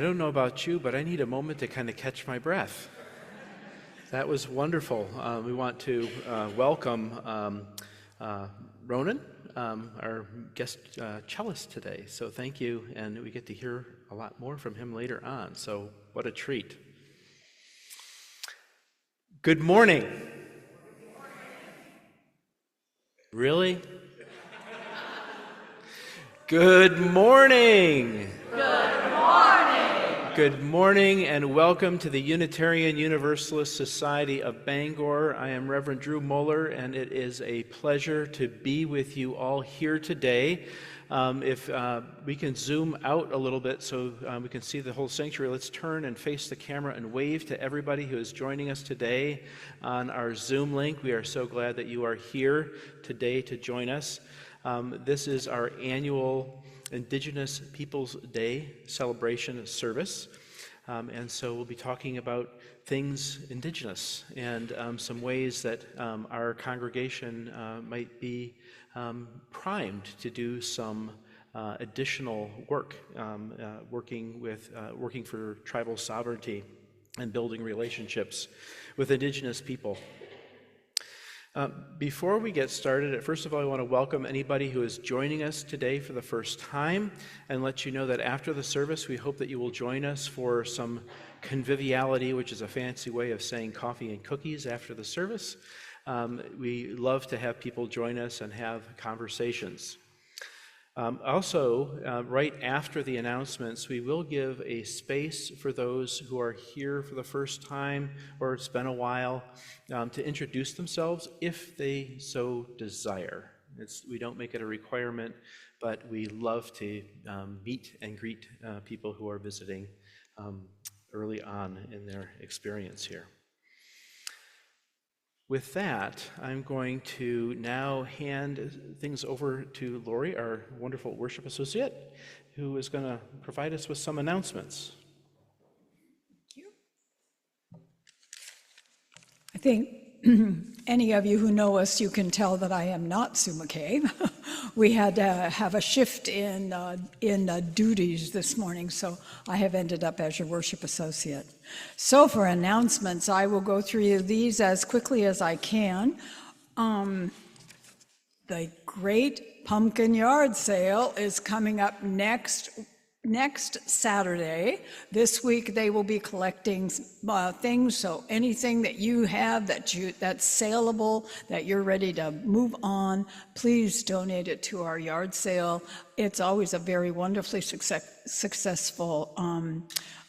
I don't know about you, but I need a moment to kind of catch my breath. That was wonderful. We want to welcome Ronan, our guest cellist today. So thank you, and we get to hear a lot more from him later on. So what a treat. Good morning. Really? Good morning. Good morning and welcome to the Unitarian Universalist Society of Bangor. I am Reverend Drew Moeller, and it is a pleasure to be with you all here today. If we can zoom out a little bit so we can see the whole sanctuary, let's turn and face the camera and wave to everybody who is joining us today on our Zoom link. We are so glad that you are here today to join us. This is our annual Indigenous Peoples Day celebration service. And so we'll be talking about things indigenous and some ways that our congregation might be primed to do some additional work, working for tribal sovereignty and building relationships with indigenous people. Before we get started, first of all, I want to welcome anybody who is joining us today for the first time and let you know that after the service, we hope that you will join us for some conviviality, which is a fancy way of saying coffee and cookies after the service. We love to have people join us and have conversations. Also, right after the announcements, we will give a space for those who are here for the first time or it's been a while to introduce themselves if they so desire. We don't make it a requirement, but we love to meet and greet people who are visiting early on in their experience here. With that, I'm going to now hand things over to Lori, our wonderful worship associate, who is going to provide us with some announcements. Thank you. I think any of you who know us, you can tell that I am not Sue McKay. We had to have a shift in duties this morning, so I have ended up as your worship associate. So for announcements, I will go through these as quickly as I can. The Great Pumpkin Yard Sale is coming up next Saturday. This week they will be collecting things, so anything that you have that's saleable, that you're ready to move on, please donate it to our yard sale. It's always a very wonderfully successful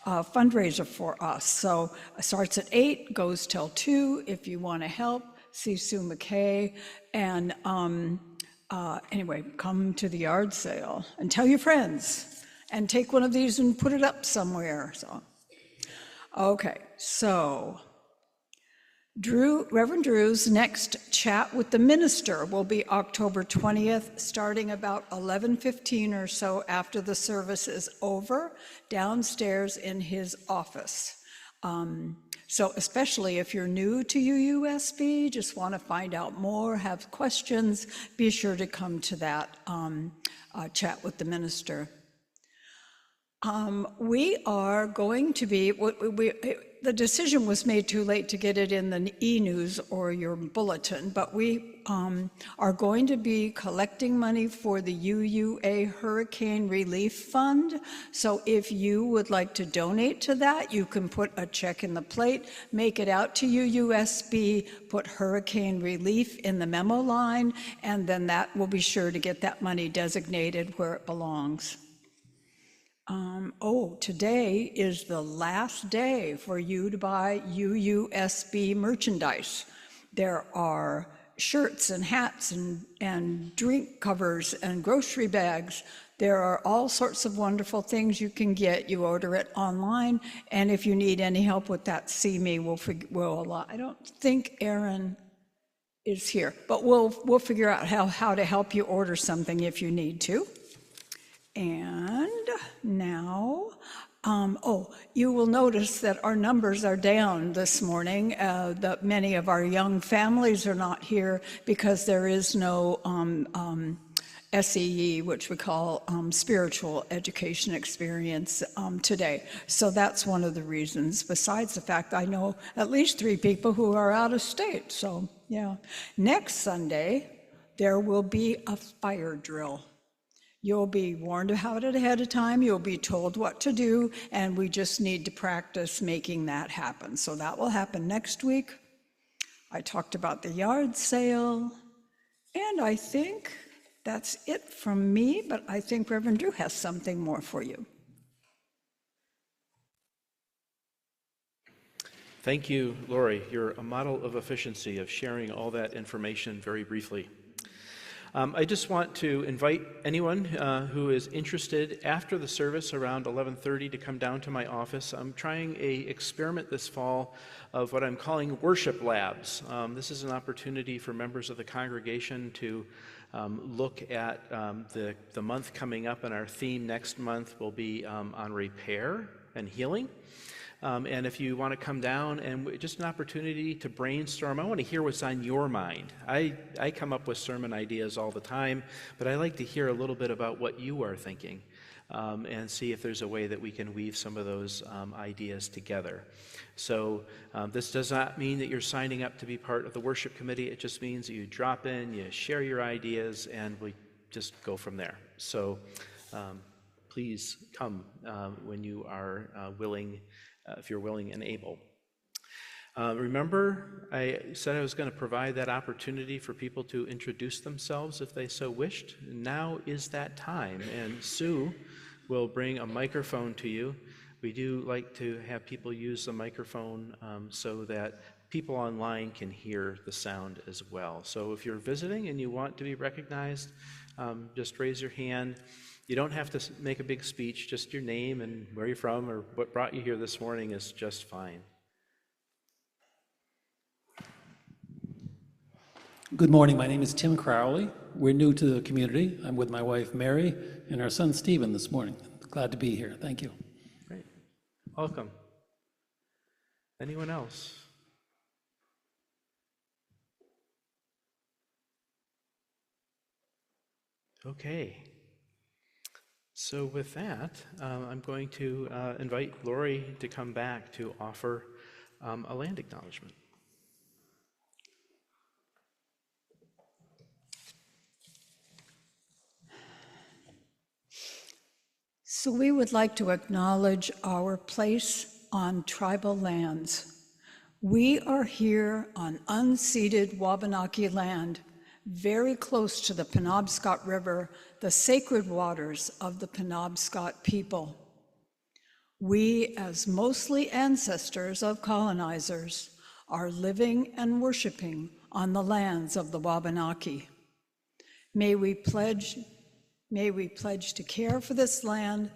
fundraiser for us. So it starts at 8, goes till 2. If you want to help, see Sue McKay. And anyway, come to the yard sale and tell your friends. And take one of these and put it up somewhere. So, okay, so Reverend Drew's next chat with the minister will be October 20th, starting about 11:15 or so after the service is over, downstairs in his office. So especially if you're new to UUSB, just want to find out more, have questions, be sure to come to that chat with the minister. We are going to be, the decision was made too late to get it in the e-news or your bulletin, but we are going to be collecting money for the UUA Hurricane Relief Fund. So if you would like to donate to that, you can put a check in the plate, make it out to UUSB, put Hurricane Relief in the memo line, and then that will be sure to get that money designated where it belongs. Today is the last day for you to buy UUSB merchandise. There are shirts and hats and drink covers and grocery bags. There are all sorts of wonderful things you can get. You order it online, and if you need any help with that, see me. I don't think Aaron is here, but we'll figure out how to help you order something if you need to. And now, you will notice that our numbers are down this morning. That many of our young families are not here because there is no SEE, which we call spiritual education experience today. So that's one of the reasons, besides the fact I know at least 3 people who are out of state. So yeah, next Sunday, there will be a fire drill. You'll be warned about it ahead of time, you'll be told what to do, and we just need to practice making that happen. So that will happen next week. I talked about the yard sale, and I think that's it from me, but I think Reverend Drew has something more for you. Thank you, Lori. You're a model of efficiency of sharing all that information very briefly. I just want to invite anyone who is interested after the service around 11:30 to come down to my office. I'm trying an experiment this fall of what I'm calling worship labs. This is an opportunity for members of the congregation to look at the month coming up, and our theme next month will be on repair and healing. And if you want to come down and just an opportunity to brainstorm, I want to hear what's on your mind. I come up with sermon ideas all the time, but I like to hear a little bit about what you are thinking and see if there's a way that we can weave some of those ideas together. So this does not mean that you're signing up to be part of the worship committee. It just means that you drop in, you share your ideas, and we just go from there. So please come when you are willing. If you're willing and able. Remember, I said I was going to provide that opportunity for people to introduce themselves if they so wished. Now is that time, and Sue will bring a microphone to you. We do like to have people use the microphone so that people online can hear the sound as well. So if you're visiting and you want to be recognized, just raise your hand. You don't have to make a big speech, just your name and where you're from or what brought you here this morning is just fine. Good morning. My name is Tim Crowley. We're new to the community. I'm with my wife Mary and our son Stephen this morning. Glad to be here. Thank you. Great. Welcome. Anyone else? Okay. So with that, I'm going to invite Lori to come back to offer a land acknowledgement. So we would like to acknowledge our place on tribal lands. We are here on unceded Wabanaki land, very close to the Penobscot River, the sacred waters of the Penobscot people. We, as mostly ancestors of colonizers, are living and worshiping on the lands of the Wabanaki. May we pledge to care for this land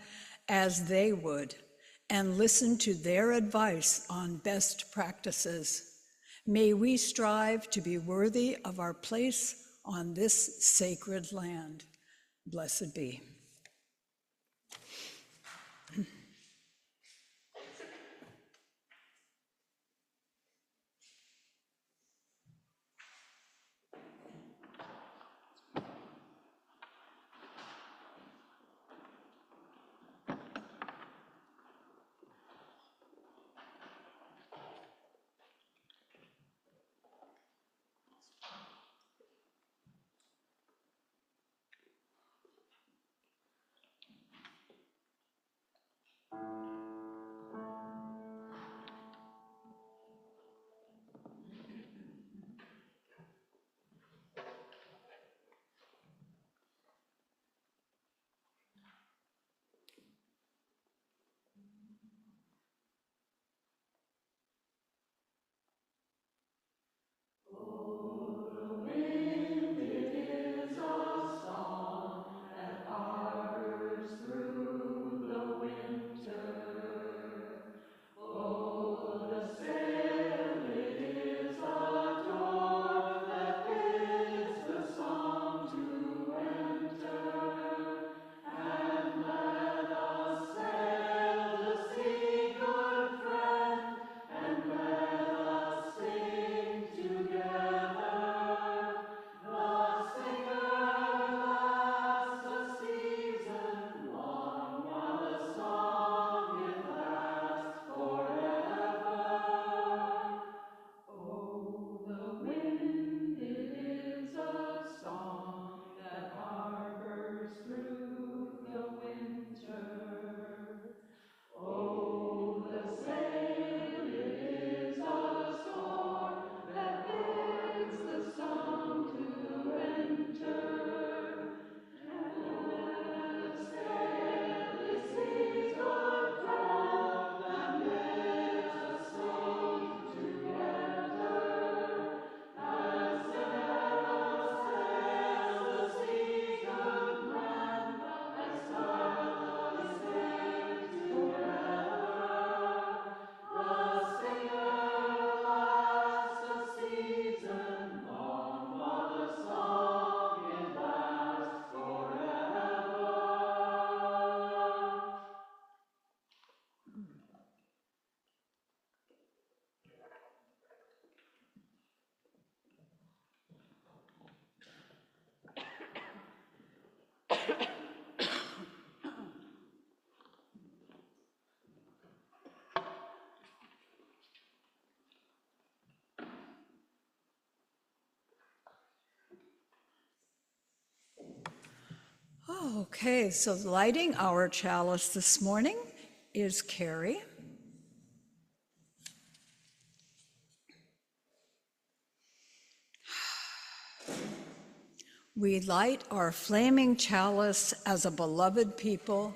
as they would and listen to their advice on best practices. May we strive to be worthy of our place on this sacred land. Blessed be. Okay, so lighting our chalice this morning is Carrie. We light our flaming chalice as a beloved people,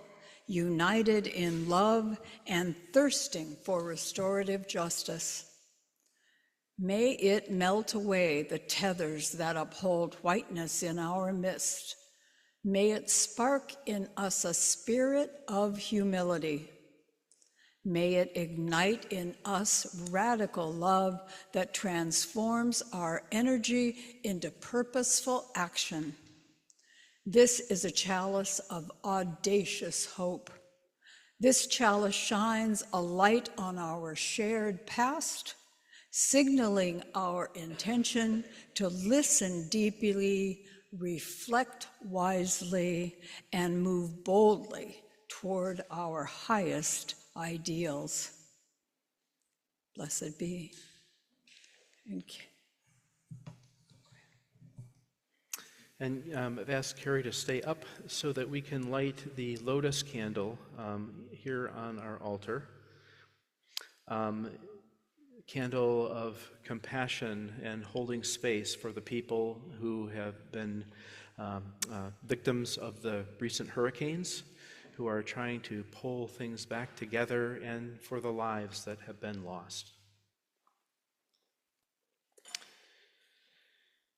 united in love and thirsting for restorative justice. May it melt away the tethers that uphold whiteness in our midst. May it spark in us a spirit of humility. May it ignite in us radical love that transforms our energy into purposeful action. This is a chalice of audacious hope. This chalice shines a light on our shared past, signaling our intention to listen deeply, reflect wisely, and move boldly toward our highest ideals. Blessed be. Thank you. And I've asked Carrie to stay up so that we can light the lotus candle here on our altar. Candle of compassion and holding space for the people who have been victims of the recent hurricanes, who are trying to pull things back together, and for the lives that have been lost.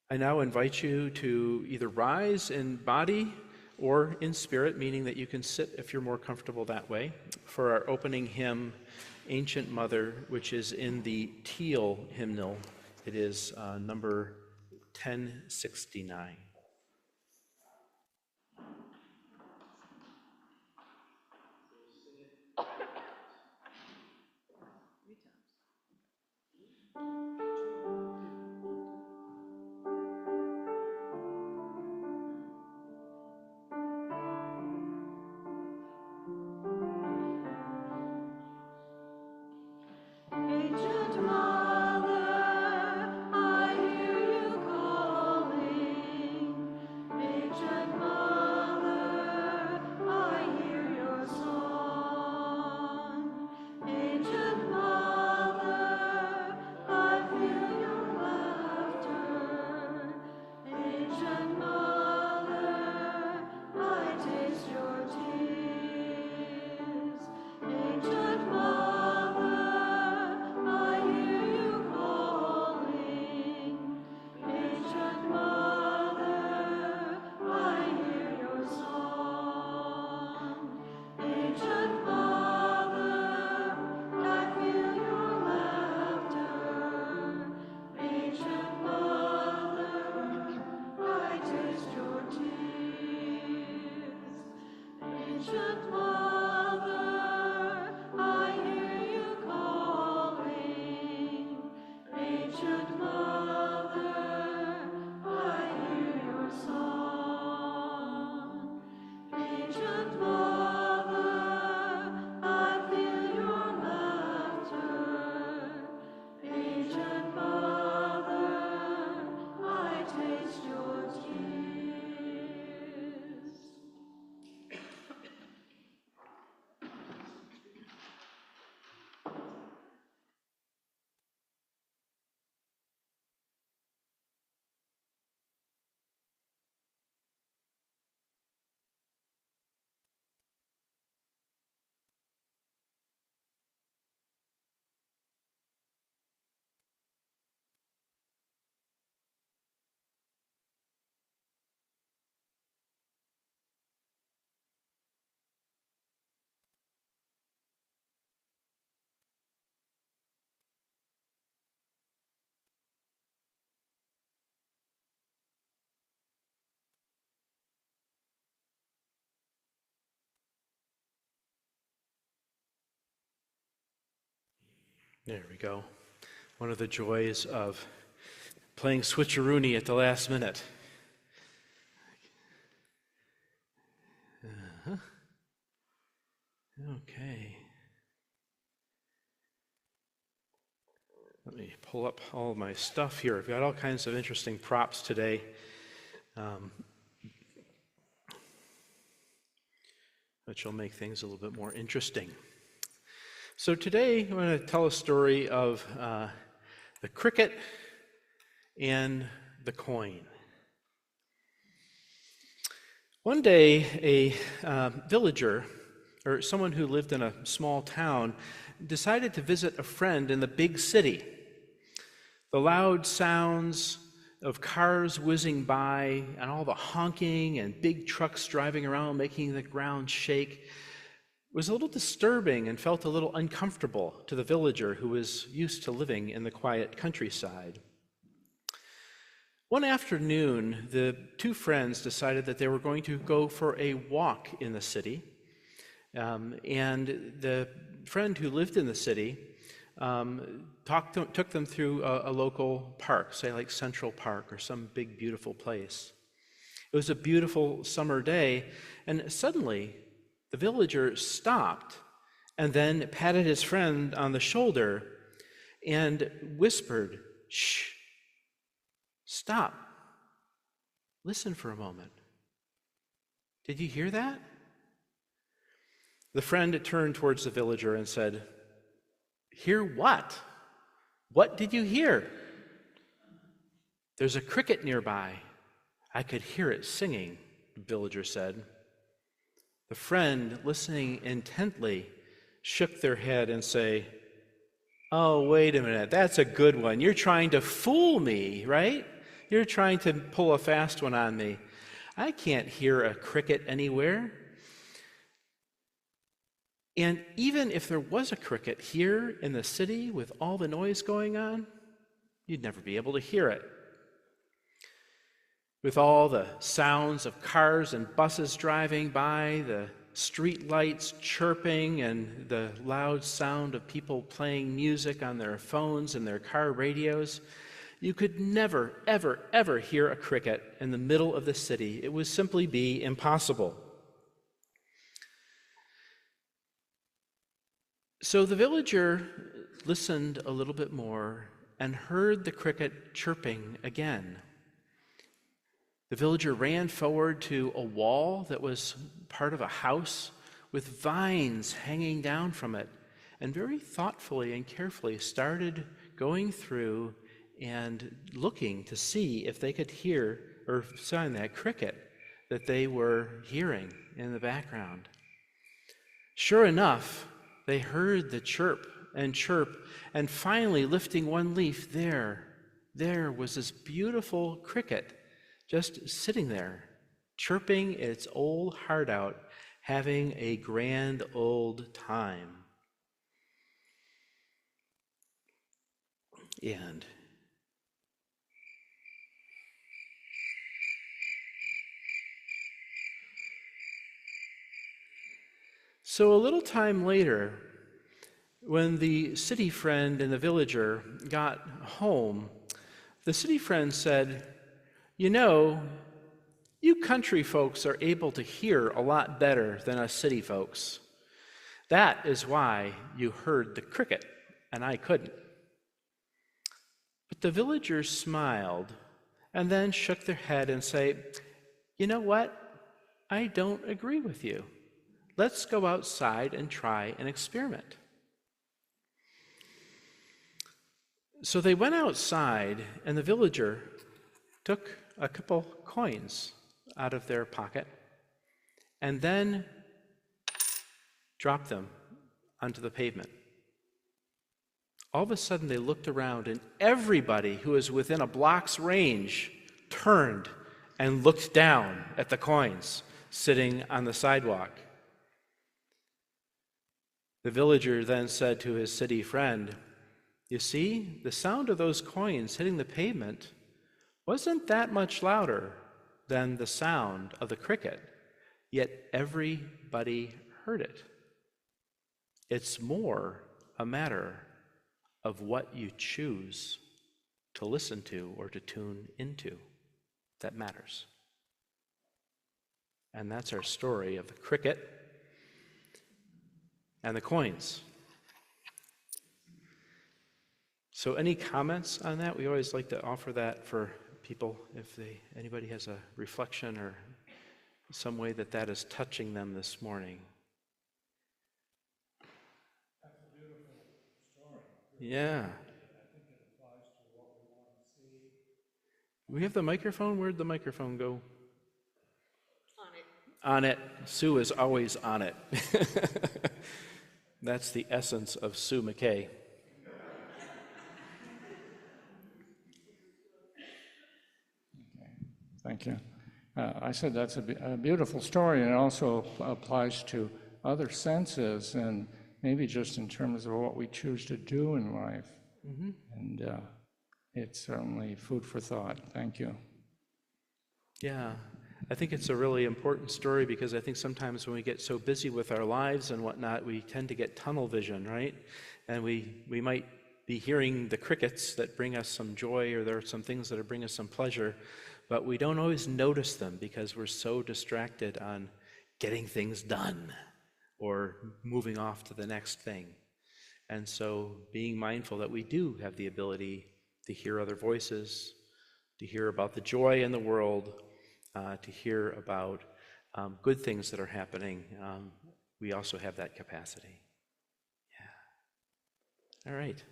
I now invite you to either rise in body or in spirit, meaning that you can sit if you're more comfortable that way, for our opening hymn, Ancient Mother, which is in the Teal hymnal. It is number 1069. Ancient Mother, I hear you calling. Ancient Mother, I hear your song. Ancient Mother, I feel your laughter. Ancient Mother, I taste your tears. Ancient Mother, I hear you calling. Ancient Mother, I hear your song. Ancient Mother, I feel your laughter. Ancient Mother, I taste your tears. Ancient Mother, I hear you calling. Ancient Mother, I hear your song. Ancient Mother, I feel your laughter. Ancient Mother, I taste your tears. There we go. One of the joys of playing switcheroony at the last minute. Okay. Let me pull up all of my stuff here. I've got all kinds of interesting props today. Which will make things a little bit more interesting. So today I'm going to tell a story of the cricket and the coin. One day, a villager, or someone who lived in a small town, decided to visit a friend in the big city. The loud sounds of cars whizzing by and all the honking and big trucks driving around making the ground shake was a little disturbing and felt a little uncomfortable to the villager who was used to living in the quiet countryside. One afternoon, the two friends decided that they were going to go for a walk in the city. And the friend who lived in the city took them through a local park, say like Central Park or some big, beautiful place. It was a beautiful summer day, and suddenly the villager stopped and then patted his friend on the shoulder and whispered, "Shh, stop. Listen for a moment. Did you hear that?" The friend turned towards the villager and said, "Hear what? What did you hear?" "There's a cricket nearby. I could hear it singing," the villager said. The friend, listening intently, shook their head and said, "Oh, wait a minute, that's a good one. You're trying to fool me, right? You're trying to pull a fast one on me. I can't hear a cricket anywhere." And even if there was a cricket here in the city with all the noise going on, you'd never be able to hear it. With all the sounds of cars and buses driving by, the street lights chirping, and the loud sound of people playing music on their phones and their car radios, you could never, ever, ever hear a cricket in the middle of the city. It would simply be impossible. So the villager listened a little bit more and heard the cricket chirping again. The villager ran forward to a wall that was part of a house with vines hanging down from it, and very thoughtfully and carefully started going through and looking to see if they could hear or find that cricket that they were hearing in the background. Sure enough, they heard the chirp, and finally, lifting one leaf, there was this beautiful cricket just sitting there, chirping its old heart out, having a grand old time. And so a little time later, when the city friend and the villager got home, the city friend said, "You know, you country folks are able to hear a lot better than us city folks. That is why you heard the cricket, and I couldn't." But the villagers smiled and then shook their head and said, "You know what? I don't agree with you. Let's go outside and try an experiment." So they went outside, and the villager took a couple coins out of their pocket and then dropped them onto the pavement. All of a sudden, they looked around, and everybody who was within a block's range turned and looked down at the coins sitting on the sidewalk. The villager then said to his city friend, "You see, the sound of those coins hitting the pavement wasn't that much louder than the sound of the cricket, yet everybody heard it. It's more a matter of what you choose to listen to or to tune into that matters." And that's our story of the cricket and the coins. So any comments on that? We always like to offer that for people if anybody has a reflection or some way that is touching them this morning. That's a beautiful story. Yeah. I think it applies to what we want to see. We have the microphone? Where'd the microphone go? On it. On it. Sue is always on it. That's the essence of Sue McKay. Thank you. I said that's a beautiful story, and it also applies to other senses, and maybe just in terms of what we choose to do in life. And it's certainly food for thought. Thank you. Yeah, I think it's a really important story because I think sometimes when we get so busy with our lives and whatnot, we tend to get tunnel vision, right? And we might be hearing the crickets that bring us some joy, or there are some things that bring us some pleasure, but we don't always notice them because we're so distracted on getting things done or moving off to the next thing. And so being mindful that we do have the ability to hear other voices, to hear about the joy in the world, to hear about good things that are happening, we also have that capacity. Yeah. All right.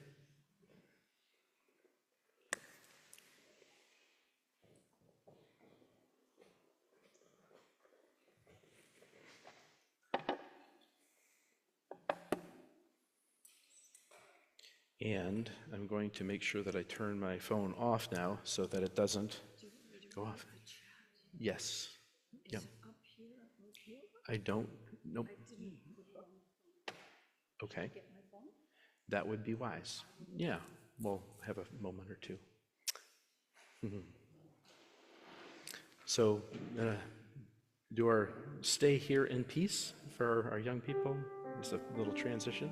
And I'm going to make sure that I turn my phone off now so that it doesn't go off. Yes. Yep. I don't. Nope. Okay. That would be wise. Yeah. We'll have a moment or two. So, do our stay here in peace for our young people. Just a little transition.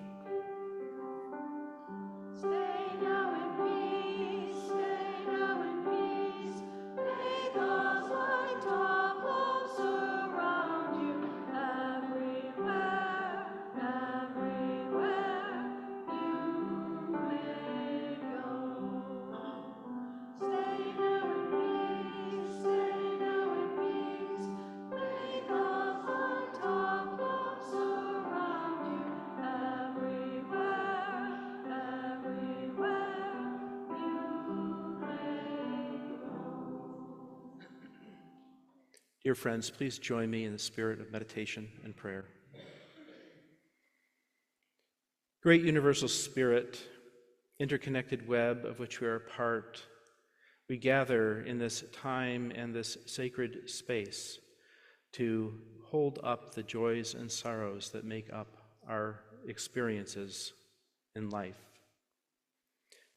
Dear friends, please join me in the spirit of meditation and prayer. Great universal spirit, interconnected web of which we are a part, we gather in this time and this sacred space to hold up the joys and sorrows that make up our experiences in life.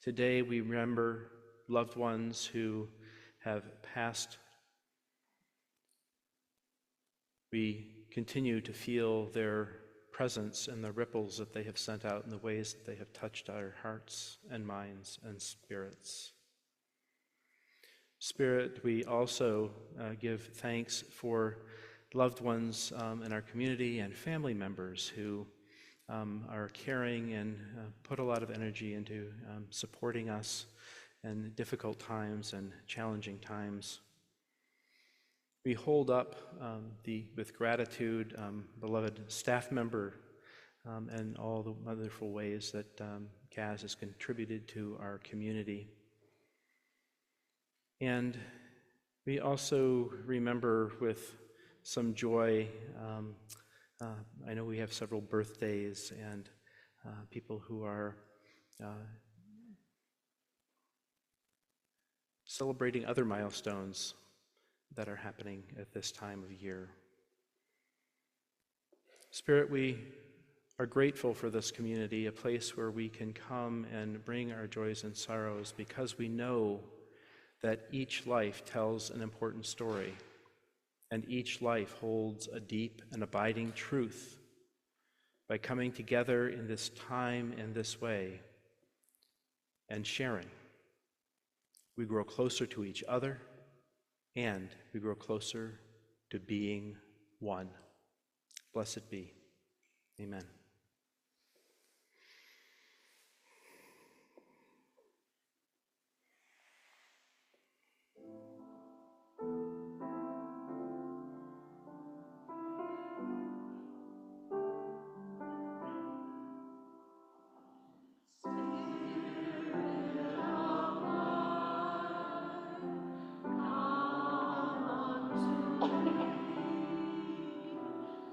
Today we remember loved ones who have passed. We continue to feel their presence and the ripples that they have sent out in the ways that they have touched our hearts and minds and spirits. Spirit, we also give thanks for loved ones in our community and family members who are caring and put a lot of energy into supporting us in difficult times and challenging times. We hold up with gratitude beloved staff member and all the wonderful ways that Kaz has contributed to our community. And we also remember with some joy, I know we have several birthdays and people who are celebrating other milestones that are happening at this time of year. Spirit, we are grateful for this community, a place where we can come and bring our joys and sorrows because we know that each life tells an important story and each life holds a deep and abiding truth. By coming together in this time in this way and sharing, we grow closer to each other and we grow closer to being one. Blessed be. Amen.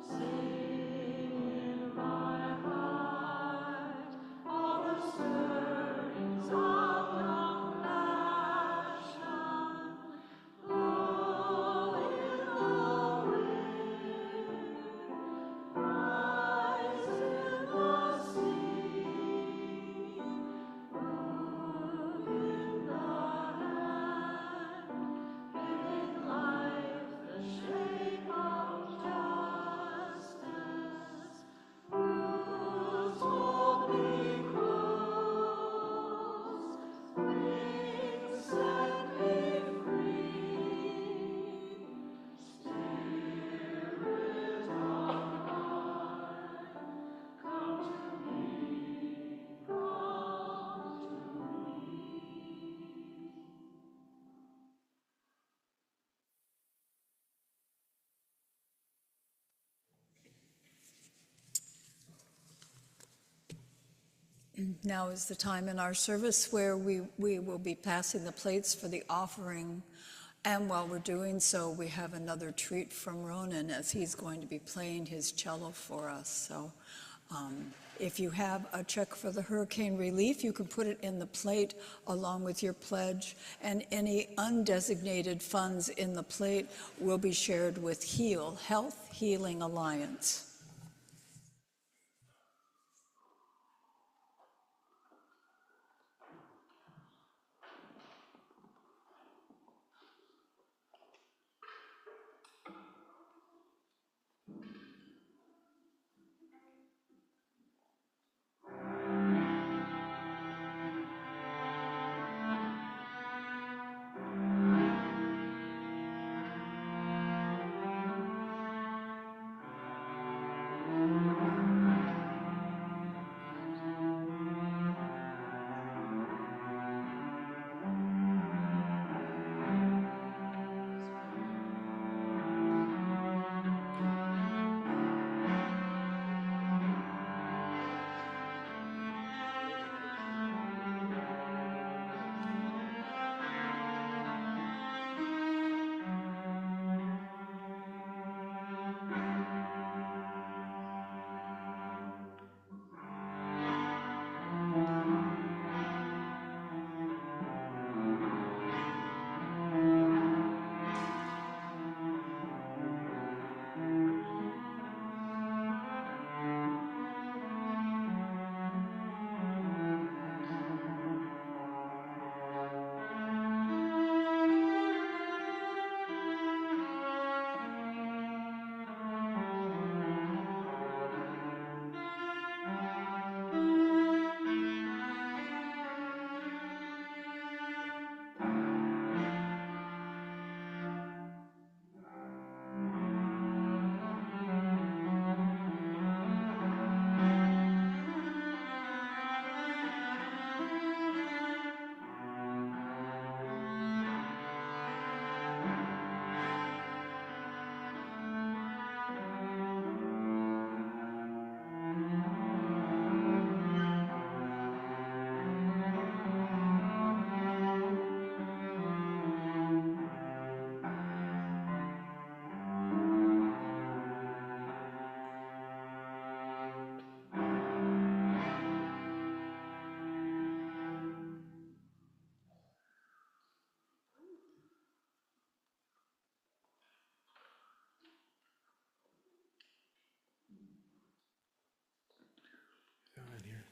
Sing in my Now is the time in our service where we will be passing the plates for the offering. And while we're doing so, we have another treat from Ronan as he's going to be playing his cello for us. So if you have a check for the hurricane relief, you can put it in the plate along with your pledge. And any undesignated funds in the plate will be shared with HEAL, Health Healing Alliance.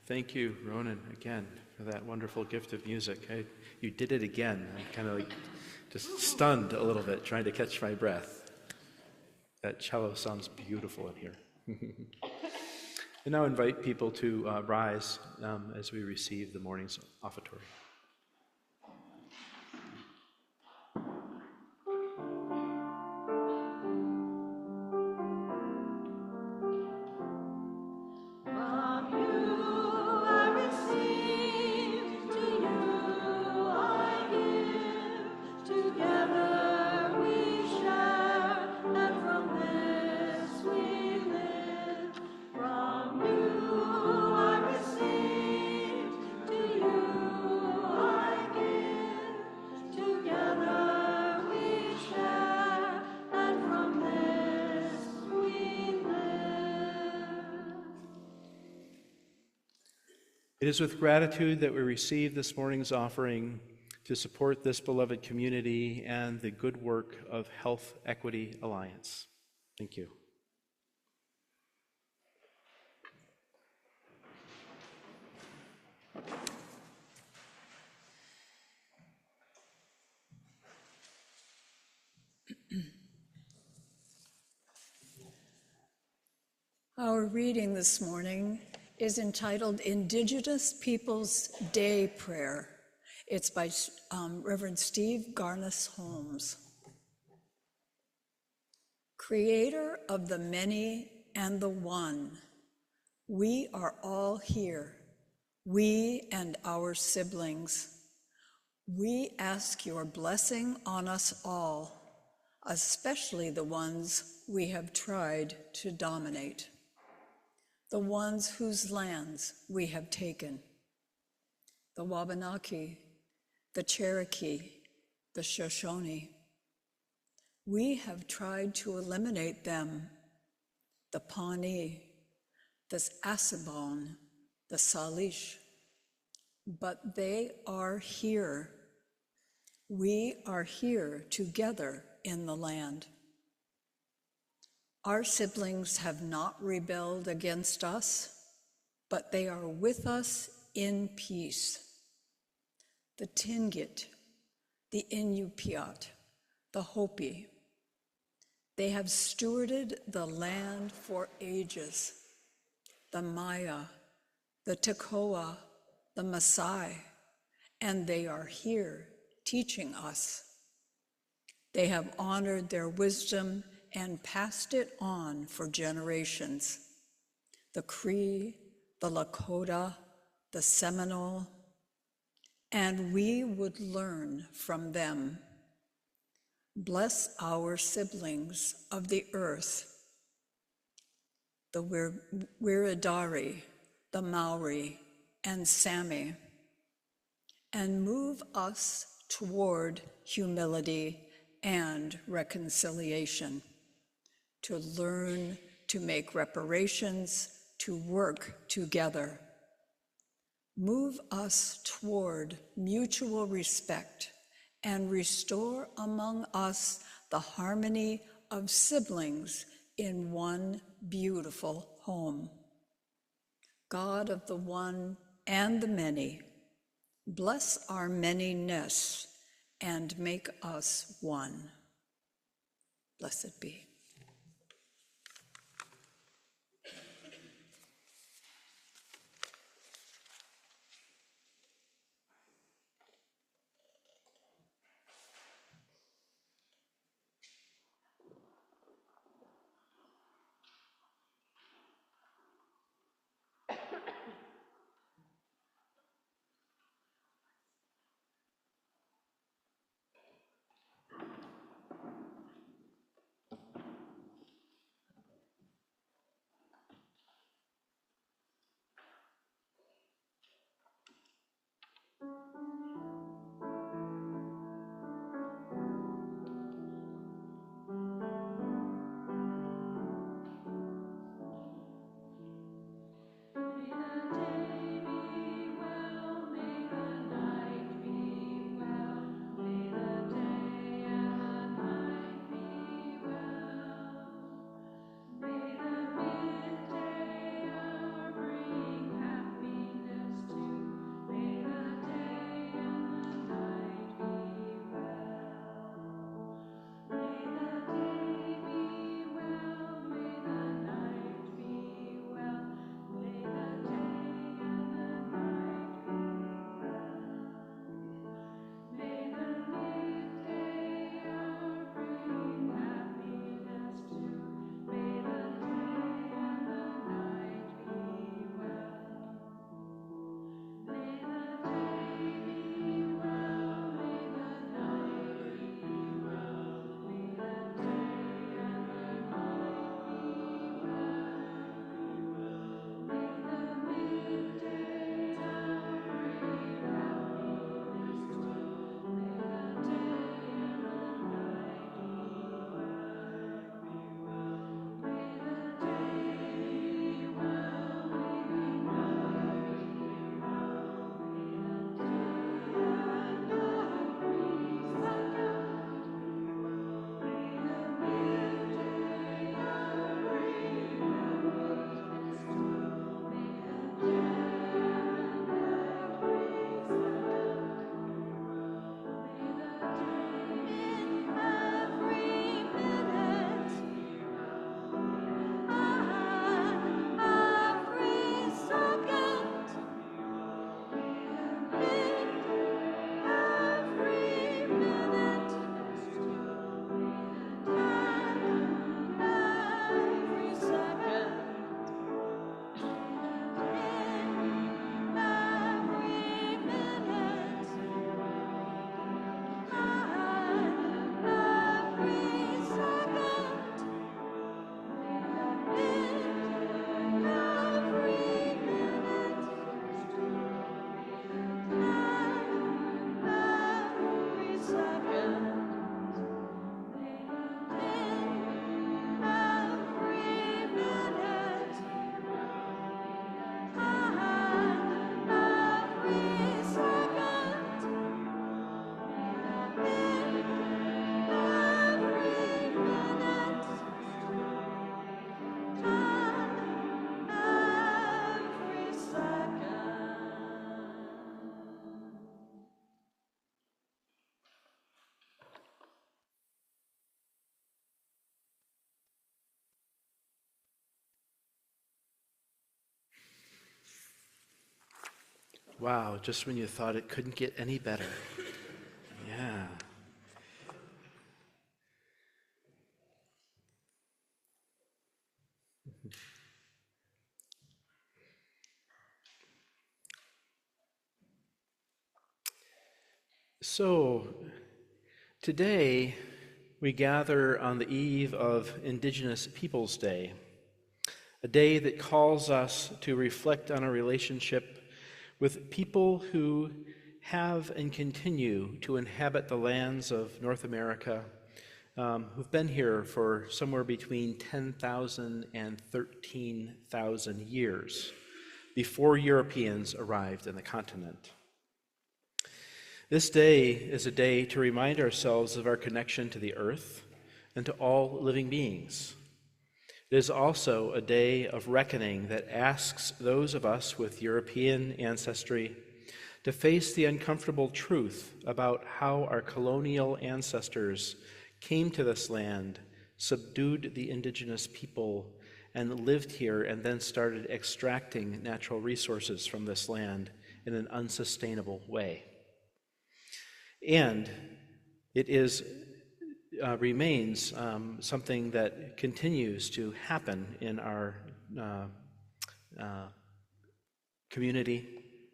Thank you, Ronan, again, for that wonderful gift of music. You did it again. I'm kind of like just stunned a little bit, trying to catch my breath. That cello sounds beautiful in here. And now invite people to rise as we receive the morning's offertory. It is with gratitude that we receive this morning's offering to support this beloved community and the good work of Health Equity Alliance. Thank you. Our reading this morning is entitled Indigenous Peoples Day Prayer. It's by Reverend Steve Garnis Holmes. Creator of the many and the one, we are all here, we and our siblings. We ask your blessing on us all, especially the ones we have tried to dominate, the ones whose lands we have taken, the Wabanaki, the Cherokee, the Shoshone. We have tried to eliminate them, the Pawnee, the Assabon, the Salish, but they are here. We are here together in the land. Our siblings have not rebelled against us, but they are with us in peace. The Tlingit, the Inupiat, the Hopi, they have stewarded the land for ages. The Maya, the Tekoa, the Maasai, and they are here teaching us. They have honored their wisdom and passed it on for generations. The Cree, the Lakota, the Seminole, and we would learn from them. Bless our siblings of the earth, the Wiradari, the Maori, and Sami, and move us toward humility and reconciliation, to learn to make reparations, to work together. Move us toward mutual respect and restore among us the harmony of siblings in one beautiful home. God of the one and the many, bless our manyness and make us one. Blessed be. Wow, just when you thought it couldn't get any better. Yeah. So, today we gather on the eve of Indigenous Peoples Day, a day that calls us to reflect on our relationship with people who have and continue to inhabit the lands of North America, who've been here for somewhere between 10,000 and 13,000 years before Europeans arrived in the continent. This day is a day to remind ourselves of our connection to the earth and to all living beings. It is also a day of reckoning that asks those of us with European ancestry to face the uncomfortable truth about how our colonial ancestors came to this land, subdued the indigenous people, and lived here, and then started extracting natural resources from this land in an unsustainable way. And it remains something that continues to happen in our community,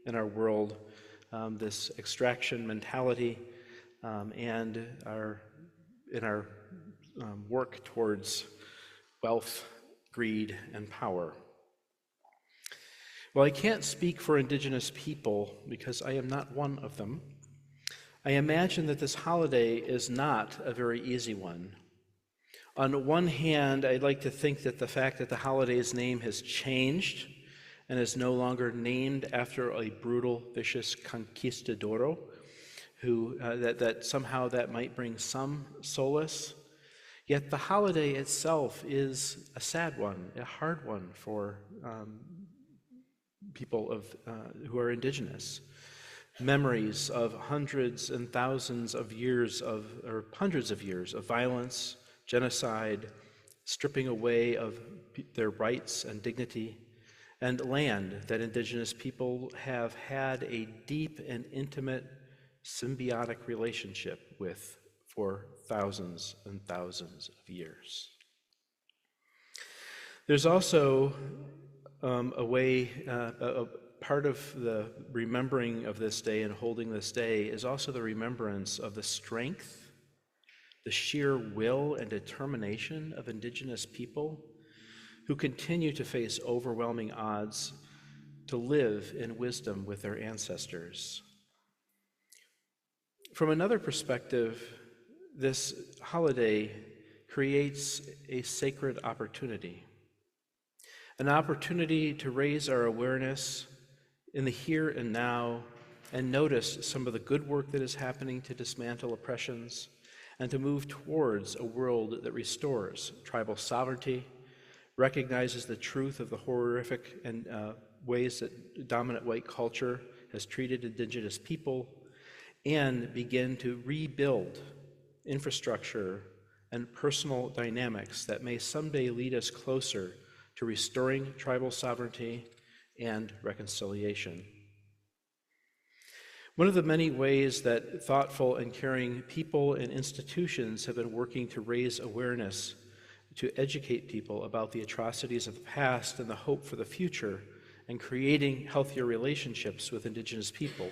in our world, this extraction mentality, and in our work towards wealth, greed, and power. While I can't speak for Indigenous people because I am not one of them, I imagine that this holiday is not a very easy one. On one hand, I'd like to think that the fact that the holiday's name has changed and is no longer named after a brutal, vicious conquistador, that somehow that might bring some solace. Yet the holiday itself is a sad one, a hard one for people who are Indigenous. Memories of hundreds and thousands of years or hundreds of years of violence, genocide, stripping away of their rights and dignity, and land that Indigenous people have had a deep and intimate symbiotic relationship with for thousands and thousands of years. There's also a part of the remembering of this day and holding this day is also the remembrance of the strength, the sheer will and determination of Indigenous people who continue to face overwhelming odds to live in wisdom with their ancestors. From another perspective, this holiday creates a sacred opportunity, an opportunity to raise our awareness in the here and now and notice some of the good work that is happening to dismantle oppressions and to move towards a world that restores tribal sovereignty, recognizes the truth of the horrific and ways that dominant white culture has treated Indigenous people, and begin to rebuild infrastructure and personal dynamics that may someday lead us closer to restoring tribal sovereignty and reconciliation. One of the many ways that thoughtful and caring people and institutions have been working to raise awareness, to educate people about the atrocities of the past and the hope for the future, and creating healthier relationships with Indigenous people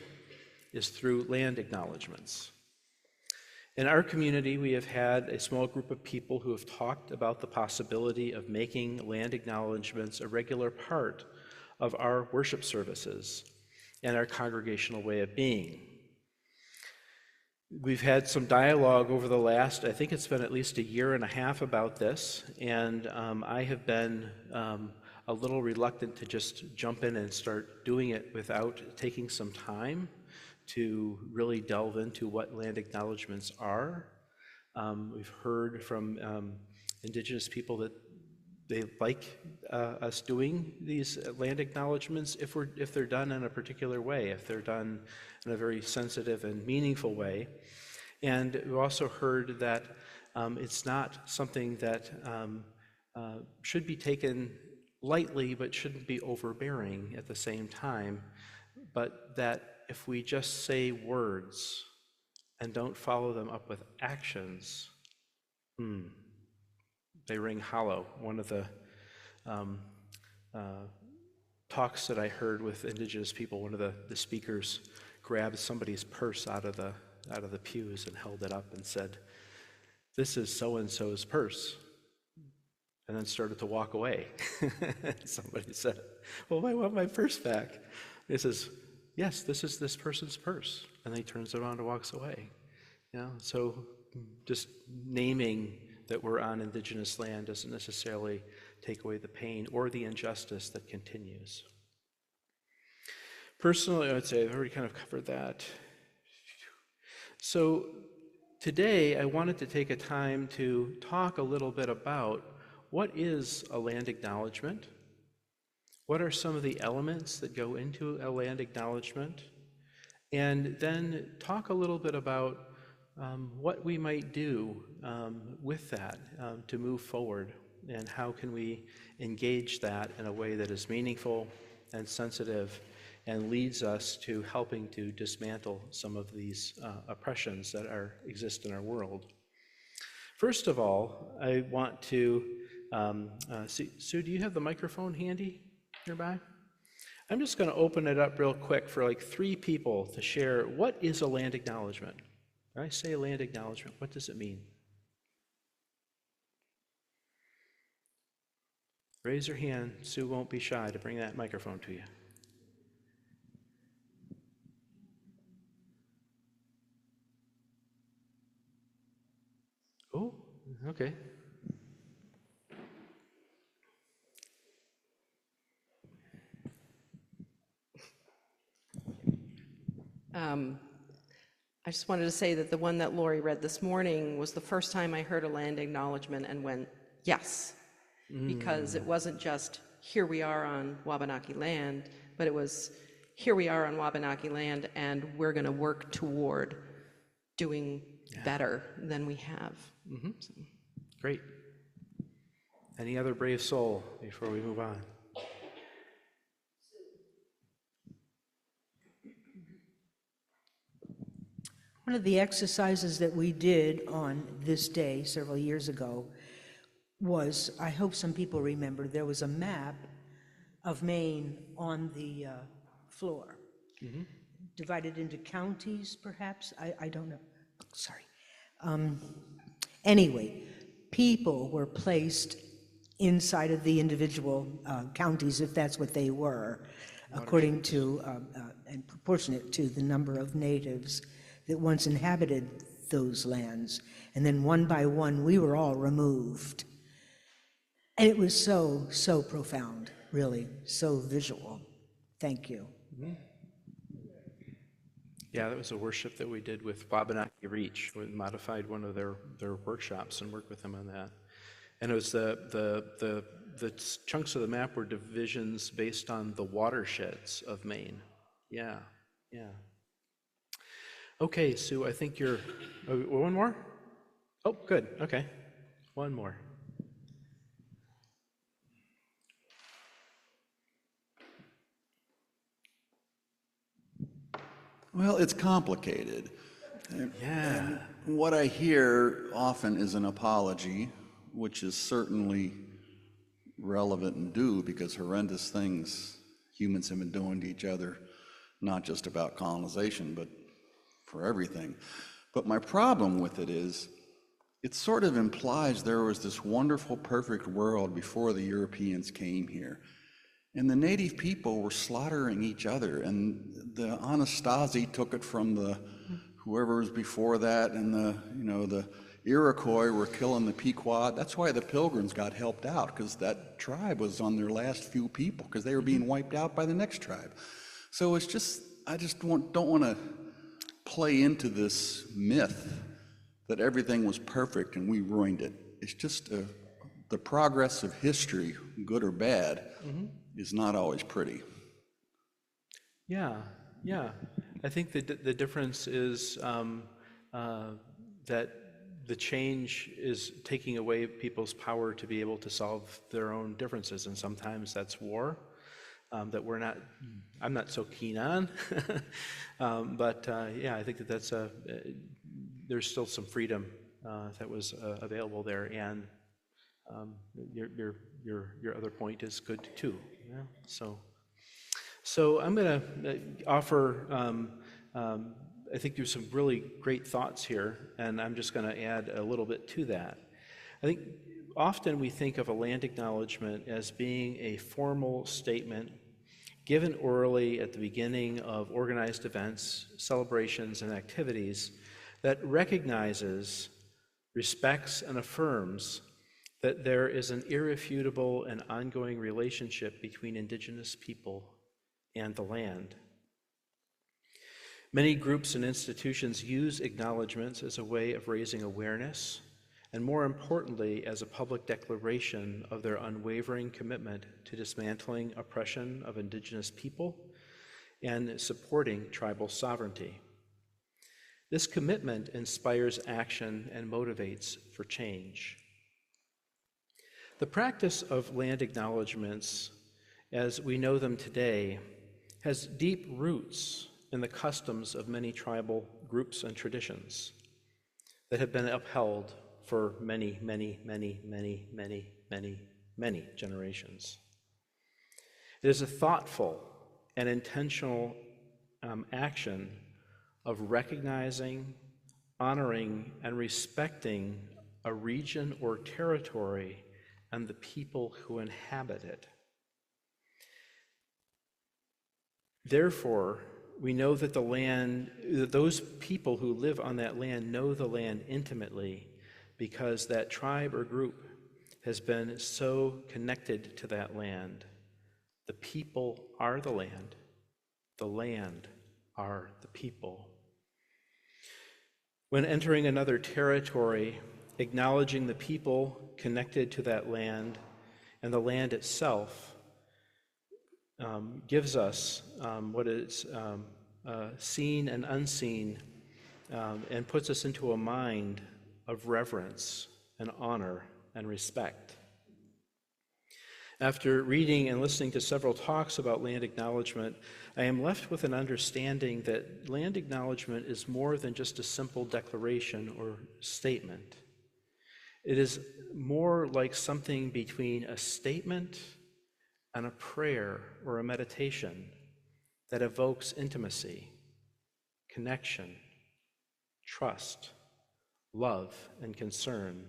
is through land acknowledgements. In our community, we have had a small group of people who have talked about the possibility of making land acknowledgements a regular part of our worship services and our congregational way of being. We've had some dialogue over the last, I think it's been at least a year and a half about this, and I have been a little reluctant to just jump in and start doing it without taking some time to really delve into what land acknowledgements are. We've heard from Indigenous people that they like us doing these land acknowledgements if they're done in a particular way, if they're done in a very sensitive and meaningful way. And we've also heard that it's not something that should be taken lightly, but shouldn't be overbearing at the same time. but that if we just say words and don't follow them up with actions, they ring hollow. One of the talks that I heard with Indigenous people, one of the speakers grabbed somebody's purse out of the pews and held it up and said, "This is so-and-so's purse," and then started to walk away. Somebody said, "Well, I want my purse back." He says, "Yes, this is this person's purse," and then he turns around and walks away. So just naming that we're on Indigenous land doesn't necessarily take away the pain or the injustice that continues. Personally, I would say I've already kind of covered that. So today, I wanted to take a time to talk a little bit about what is a land acknowledgement, what are some of the elements that go into a land acknowledgement, and then talk a little bit about what we might do with that to move forward, and how can we engage that in a way that is meaningful and sensitive and leads us to helping to dismantle some of these oppressions that exist in our world. First of all, I want to, Sue, do you have the microphone handy nearby? I'm just going to open it up real quick for like 3 people to share what is a land acknowledgement. When I say land acknowledgement, what does it mean? Raise your hand. Sue won't be shy to bring that microphone to you. Oh, okay. I just wanted to say that the one that Lori read this morning was the first time I heard a land acknowledgement and went, yes, because it wasn't just, here we are on Wabanaki land, but it was, here we are on Wabanaki land, and we're going to work toward doing better than we have. So. Great. Any other brave soul before we move on? One of the exercises that we did on this day several years ago was, I hope some people remember, there was a map of Maine on the floor, divided into counties, perhaps? I don't know. Sorry. Anyway, people were placed inside of the individual counties, if that's what they were, according to and proportionate to the number of natives that once inhabited those lands. And then one by one, we were all removed. And it was so, so profound, really, so visual. Thank you. Yeah, that was a worship that we did with Wabanaki Reach. We modified one of their workshops and worked with them on that. And it was the chunks of the map were divisions based on the watersheds of Maine. Yeah. Okay, Sue, I think you're, one more? Oh, good, okay. One more. Well, it's complicated. Yeah. And what I hear often is an apology, which is certainly relevant and due, because horrendous things humans have been doing to each other, not just about colonization, but for everything. But my problem with it is, it sort of implies there was this wonderful, perfect world before the Europeans came here. And the native people were slaughtering each other, and the Anastasi took it from the whoever was before that, and the Iroquois were killing the Pequot. That's why the Pilgrims got helped out, because that tribe was on their last few people, because they were being wiped out by the next tribe. So it's just, I just don't want to play into this myth that everything was perfect and we ruined it. It's just the progress of history, good or bad, is not always pretty. Yeah. I think the difference is that the change is taking away people's power to be able to solve their own differences, and sometimes that's war, that I'm not so keen on. But yeah, I think that's there's still some freedom that was available there, and your other point is good too. Yeah? So I'm going to offer. I think there's some really great thoughts here, and I'm just going to add a little bit to that. I think often we think of a land acknowledgement as being a formal statement given orally at the beginning of organized events, celebrations, and activities that recognizes, respects, and affirms that there is an irrefutable and ongoing relationship between Indigenous people and the land. Many groups and institutions use acknowledgements as a way of raising awareness, and more importantly, as a public declaration of their unwavering commitment to dismantling oppression of Indigenous people and supporting tribal sovereignty. This commitment inspires action and motivates for change. The practice of land acknowledgements, as we know them today, has deep roots in the customs of many tribal groups and traditions that have been upheld for many, many, many, many, many, many, many generations. It is a thoughtful and intentional action of recognizing, honoring, and respecting a region or territory and the people who inhabit it. Therefore, we know that those people who live on that land know the land intimately because that tribe or group has been so connected to that land. The people are the land are the people. When entering another territory, acknowledging the people connected to that land and the land itself gives us what is seen and unseen and puts us into a mind of reverence and honor and respect. After reading and listening to several talks about land acknowledgement, I am left with an understanding that land acknowledgement is more than just a simple declaration or statement. It is more like something between a statement and a prayer or a meditation that evokes intimacy, connection, trust, love, and concern.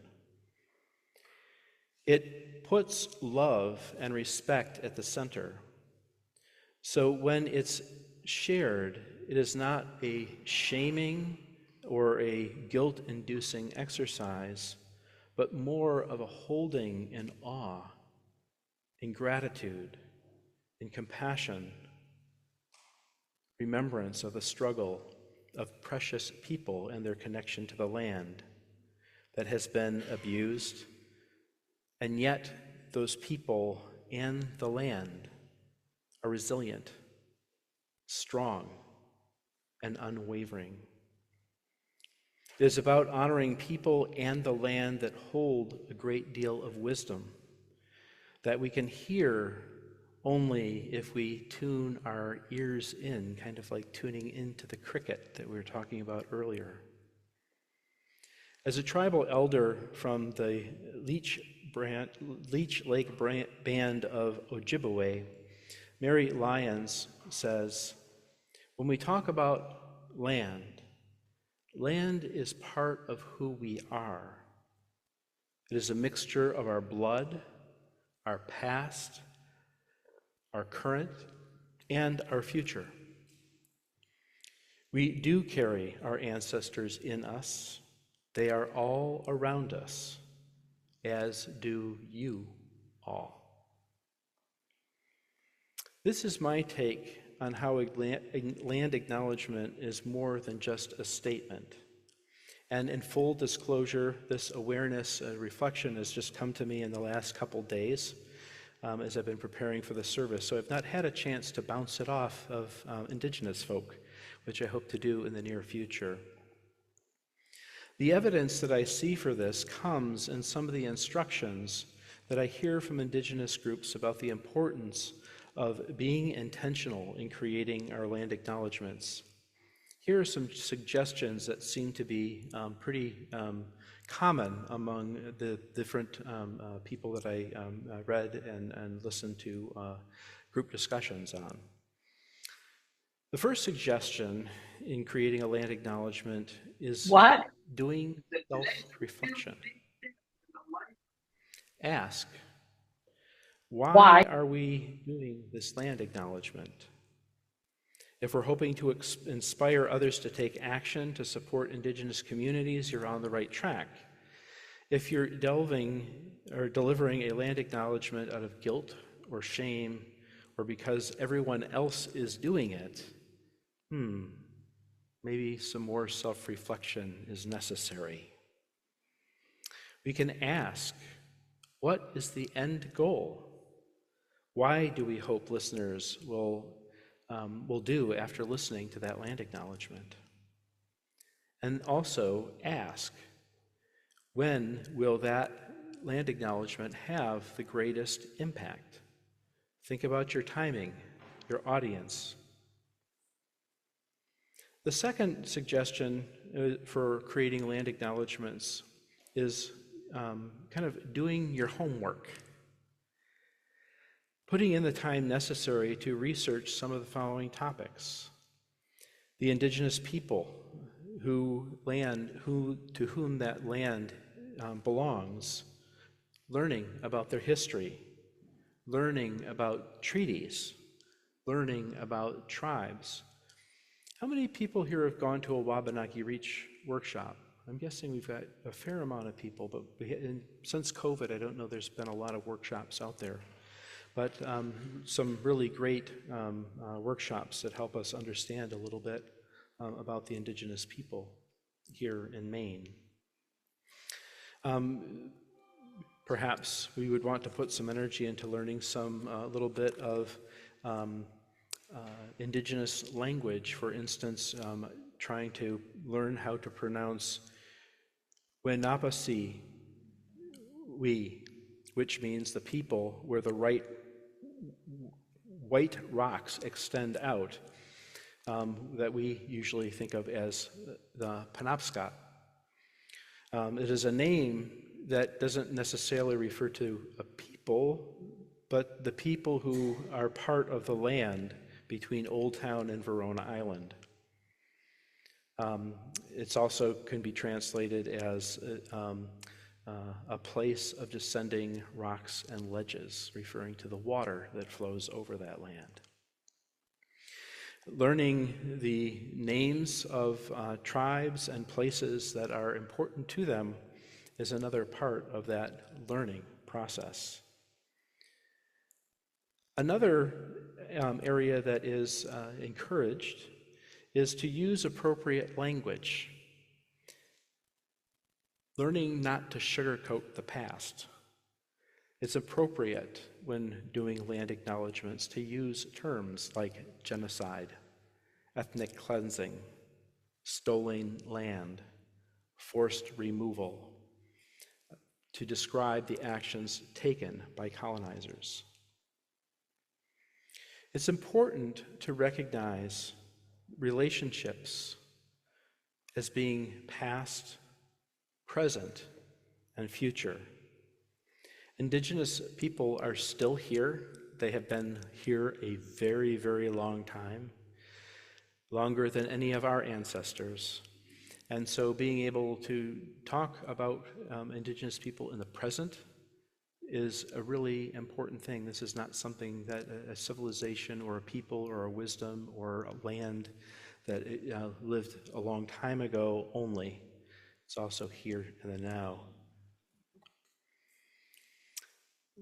It puts love and respect at the center. So when it's shared, it is not a shaming or a guilt-inducing exercise, but more of a holding in awe, in gratitude, in compassion, remembrance of the struggle of precious people and their connection to the land that has been abused, and yet those people and the land are resilient, strong, and unwavering. It is about honoring people and the land that hold a great deal of wisdom that we can hear only if we tune our ears in, kind of like tuning into the cricket that we were talking about earlier. As a tribal elder from the Leech Lake Band of Ojibwe, Mary Lyons says, when we talk about land, land is part of who we are. It is a mixture of our blood, our past, our current, and our future. We do carry our ancestors in us. They are all around us, as do you all. This is my take on how a land acknowledgement is more than just a statement. And in full disclosure, this awareness reflection has just come to me in the last couple days as I've been preparing for the service. So I've not had a chance to bounce it off of Indigenous folk, which I hope to do in the near future. The evidence that I see for this comes in some of the instructions that I hear from Indigenous groups about the importance of being intentional in creating our land acknowledgements. Here are some suggestions that seem to be pretty common among the different people that I read and listened to group discussions on. The first suggestion in creating a land acknowledgement is doing self-reflection. Ask, why are we doing this land acknowledgement? If we're hoping to inspire others to take action to support Indigenous communities, you're on the right track. If you're delving or delivering a land acknowledgement out of guilt or shame, or because everyone else is doing it, maybe some more self-reflection is necessary. We can ask, what is the end goal? Why do we hope listeners will do after listening to that land acknowledgement? And also ask, when will that land acknowledgement have the greatest impact? Think about your timing, your audience. The second suggestion for creating land acknowledgements is kind of doing your homework. Putting in the time necessary to research some of the following topics: the Indigenous people to whom that land belongs, learning about their history, learning about treaties, learning about tribes. How many people here have gone to a Wabanaki Reach workshop? I'm guessing we've got a fair amount of people, but since COVID, I don't know there's been a lot of workshops out there. But some really great workshops that help us understand a little bit about the Indigenous people here in Maine. Perhaps we would want to put some energy into learning a little bit of Indigenous language. For instance, trying to learn how to pronounce Wenapasi, which means the people where the white rocks extend out, that we usually think of as the Penobscot. It is a name that doesn't necessarily refer to a people, but the people who are part of the land between Old Town and Verona Island. It's also can be translated as a place of descending rocks and ledges, referring to the water that flows over that land. Learning the names of tribes and places that are important to them is another part of that learning process. Another area that is encouraged is to use appropriate language. Learning not to sugarcoat the past. It's appropriate when doing land acknowledgements to use terms like genocide, ethnic cleansing, stolen land, forced removal, to describe the actions taken by colonizers. It's important to recognize relationships as being past, present, and future. Indigenous people are still here. They have been here a very, very long time, longer than any of our ancestors. And so being able to talk about Indigenous people in the present is a really important thing. This is not something that a civilization or a people or a wisdom or a land that lived a long time ago only. It's also here in the now.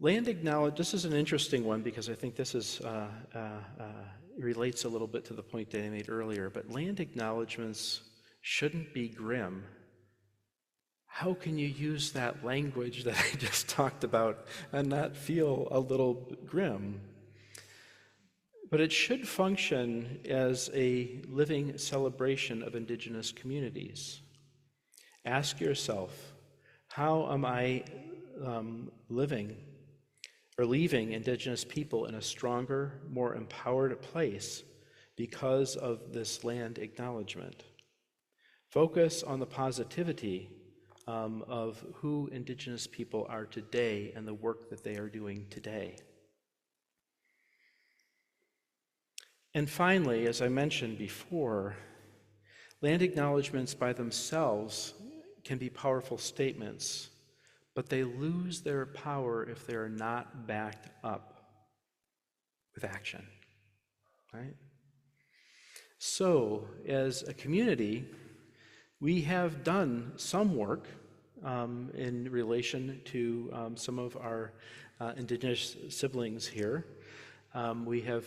Land acknowledge. This is an interesting one because I think this is relates a little bit to the point that I made earlier. But land acknowledgements shouldn't be grim. How can you use that language that I just talked about and not feel a little grim? But it should function as a living celebration of Indigenous communities. Ask yourself, how am I living or leaving Indigenous people in a stronger, more empowered place because of this land acknowledgement. Focus on the positivity of who Indigenous people are today and the work that they are doing today. And finally, as I mentioned before, land acknowledgements by themselves can be powerful statements, but they lose their power if they are not backed up with action, right? So, as a community, we have done some work in relation to some of our Indigenous siblings here. We have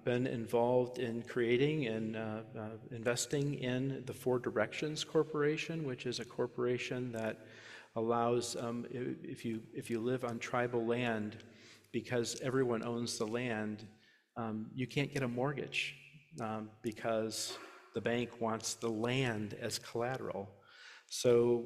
been involved in creating and investing in the Four Directions Corporation, which is a corporation that allows, if you live on tribal land, because everyone owns the land, you can't get a mortgage because the bank wants the land as collateral. So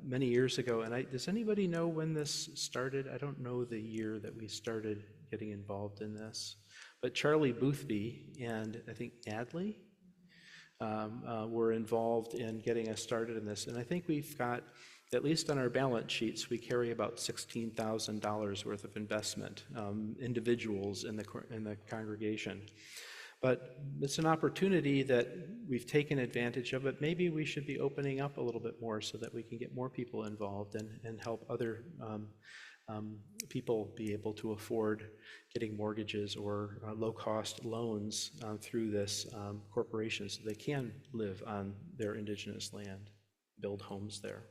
many years ago, and does anybody know when this started? I don't know the year that we started getting involved in this, but Charlie Boothby and I think Nadley were involved in getting us started in this. And I think we've got, at least on our balance sheets, we carry about $16,000 worth of investment, individuals in the congregation. But it's an opportunity that we've taken advantage of, but maybe we should be opening up a little bit more so that we can get more people involved and help other people be able to afford getting mortgages or low-cost loans through this corporation so they can live on their Indigenous land, build homes there.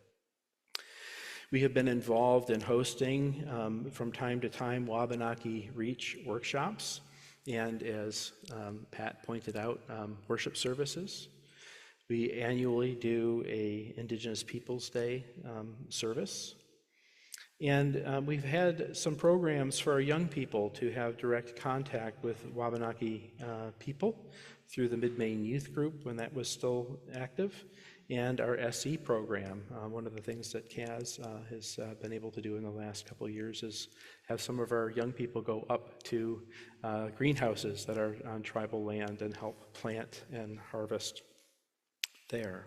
We have been involved in hosting, from time to time, Wabanaki Reach workshops, and as Pat pointed out, worship services. We annually do a Indigenous Peoples Day service. And we've had some programs for our young people to have direct contact with Wabanaki people through the Mid-Maine Youth Group when that was still active, and our SE program. One of the things that Kaz has been able to do in the last couple of years is have some of our young people go up to greenhouses that are on tribal land and help plant and harvest there.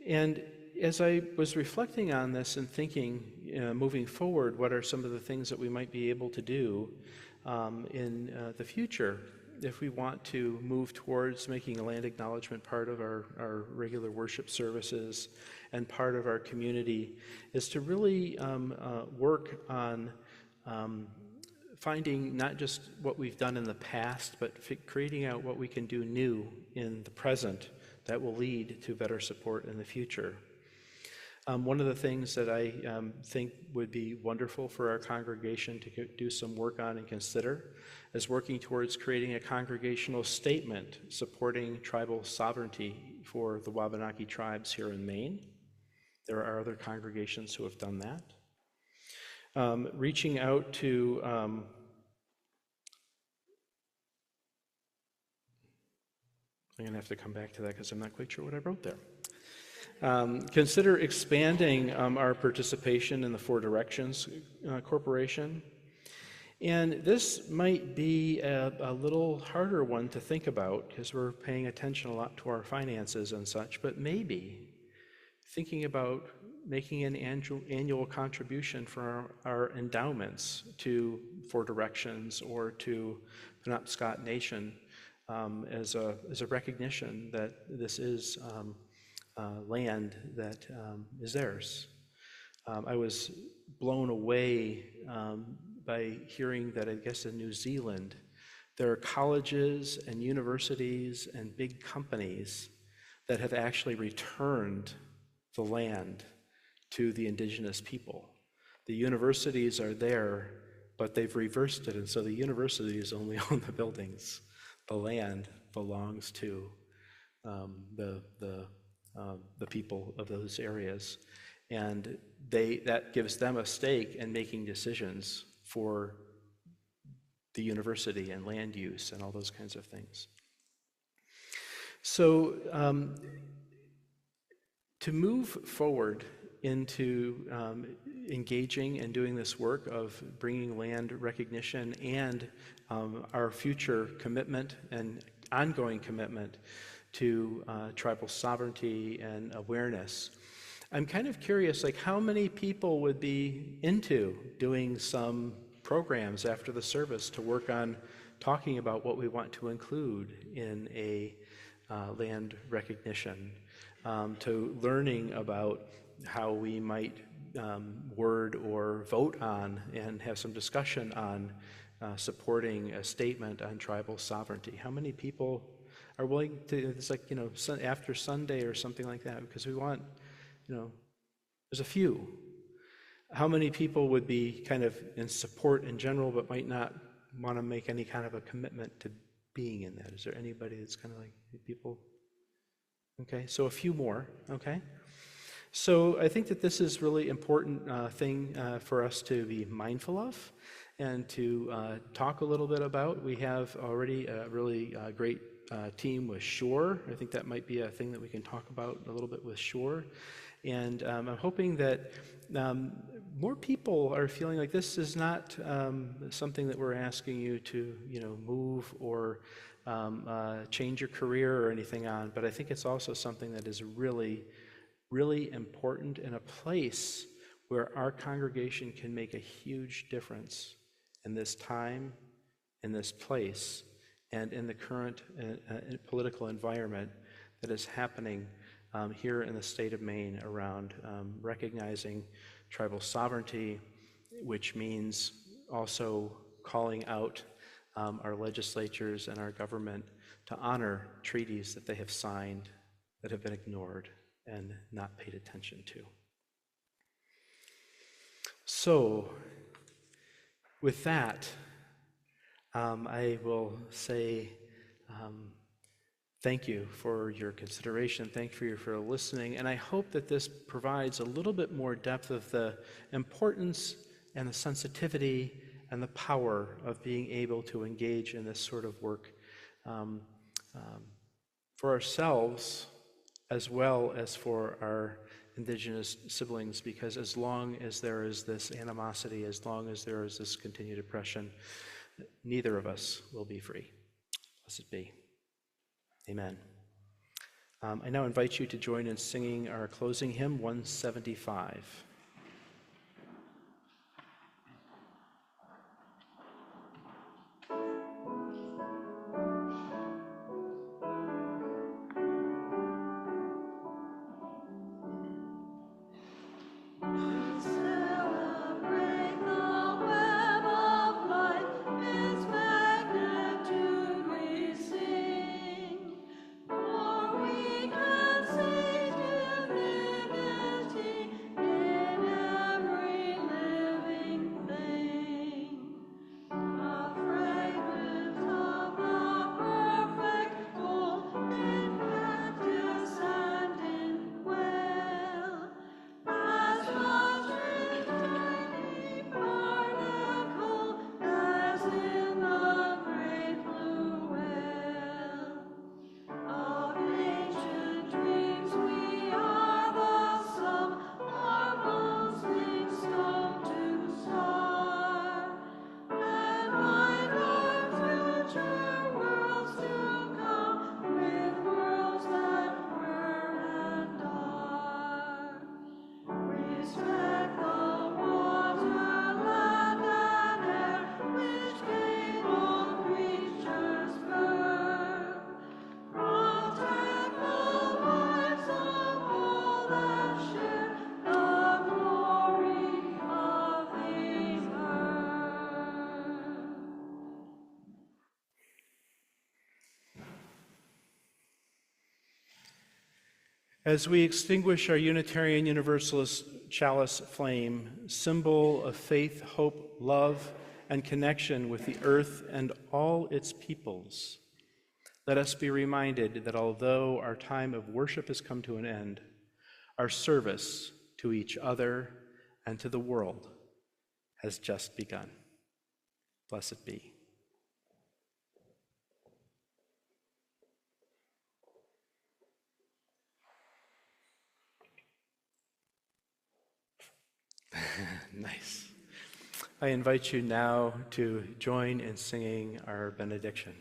And as I was reflecting on this and thinking, moving forward, what are some of the things that we might be able to do in the future if we want to move towards making a land acknowledgement part of our regular worship services and part of our community, is to really work on finding not just what we've done in the past, but creating out what we can do new in the present that will lead to better support in the future. One of the things that I think would be wonderful for our congregation to do some work on and consider is working towards creating a congregational statement supporting tribal sovereignty for the Wabanaki tribes here in Maine. There are other congregations who have done that. Reaching out to I'm going to have to come back to that because I'm not quite sure what I wrote there. Consider expanding our participation in the Four Directions Corporation. And this might be a little harder one to think about because we're paying attention a lot to our finances and such, but maybe thinking about making an annual contribution for our endowments to Four Directions or to Penobscot Nation as a recognition that this is land that is theirs. I was blown away by hearing that, I guess in New Zealand, there are colleges and universities and big companies that have actually returned the land to the Indigenous people. The universities are there, but they've reversed it, and so the universities only own the buildings. The land belongs to the people of those areas, and that gives them a stake in making decisions for the university and land use and all those kinds of things. So To move forward into engaging and doing this work of bringing land recognition and our future commitment and ongoing commitment to tribal sovereignty and awareness, I'm kind of curious, like how many people would be into doing some programs after the service to work on talking about what we want to include in a land recognition, to learning about how we might word or vote on and have some discussion on supporting a statement on tribal sovereignty. How many people are willing to, it's like, after Sunday or something like that, because we want, there's a few. How many people would be kind of in support in general, but might not want to make any kind of a commitment to being in that? Is there anybody that's kind of like people? Okay, so a few more, okay? So I think that this is really important thing for us to be mindful of and to talk a little bit about. We have already a really great team with Shore. I think that might be a thing that we can talk about a little bit with Shore. And I'm hoping that more people are feeling like this is not something that we're asking you to, move or change your career or anything on, but I think it's also something that is really, really important in a place where our congregation can make a huge difference in this time, in this place, and in the current political environment that is happening here in the state of Maine around recognizing tribal sovereignty, which means also calling out our legislatures and our government to honor treaties that they have signed that have been ignored and not paid attention to. So, with that, I will say thank you for your consideration. Thank you for listening. And I hope that this provides a little bit more depth of the importance and the sensitivity and the power of being able to engage in this sort of work for ourselves as well as for our Indigenous siblings, because as long as there is this animosity, as long as there is this continued oppression, neither of us will be free. Blessed be. Amen. I now invite you to join in singing our closing hymn, 175. As we extinguish our Unitarian Universalist chalice flame, symbol of faith, hope, love, and connection with the earth and all its peoples, let us be reminded that although our time of worship has come to an end, our service to each other and to the world has just begun. Blessed be. Nice. I invite you now to join in singing our benediction.